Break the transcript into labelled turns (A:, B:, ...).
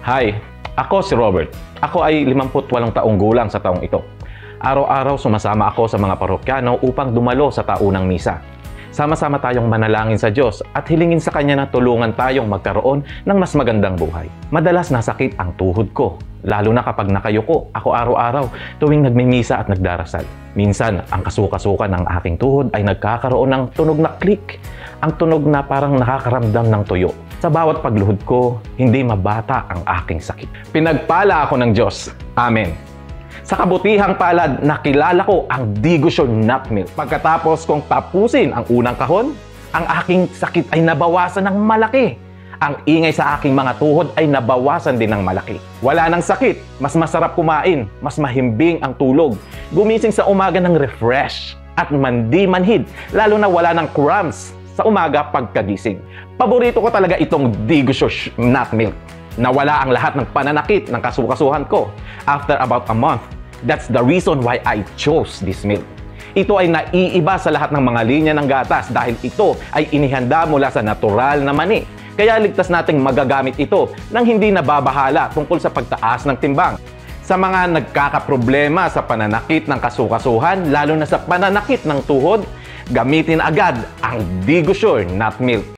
A: Hi, ako si Robert. Ako ay 58 taong gulang sa taong ito. Araw-araw sumasama ako sa mga parokyano upang dumalo sa taunang misa. Sama-sama tayong manalangin sa Diyos at hilingin sa Kanya na tulungan tayong magkaroon ng mas magandang buhay. Madalas nasakit ang tuhod ko, lalo na kapag nakayuko ako araw-araw tuwing nagmimisa at nagdarasal. Minsan, ang kasuka-suka ng aking tuhod ay nagkakaroon ng tunog na click. Ang tunog na parang nakakaramdam ng tuyo. Sa bawat pagluhod ko, hindi mabata ang aking sakit. Pinagpala ako ng Diyos. Amen. Sa kabutihang palad, nakilala ko ang Digosyo Nut Milk. Pagkatapos kong tapusin ang unang kahon, ang aking sakit ay nabawasan ng malaki. Ang ingay sa aking mga tuhod ay nabawasan din ng malaki. Wala nang sakit, mas masarap kumain, mas mahimbing ang tulog. Gumising sa umaga ng refresh at mandi-manhid, lalo na wala ng cramps sa umaga pagkagising. Paborito ko talaga itong Digosyo Nut Milk. Nawala ang lahat ng pananakit ng kasukasuhan ko after about a month. That's the reason why I chose this milk. Ito ay naiiba sa lahat ng mga linya ng gatas dahil ito ay inihanda mula sa natural na mani. Kaya ligtas nating magagamit ito nang hindi nababahala tungkol sa pagtaas ng timbang. Sa mga nagkakaproblema sa pananakit ng kasukasuhan, lalo na sa pananakit ng tuhod, gamitin agad ang Digosyo Nut Milk.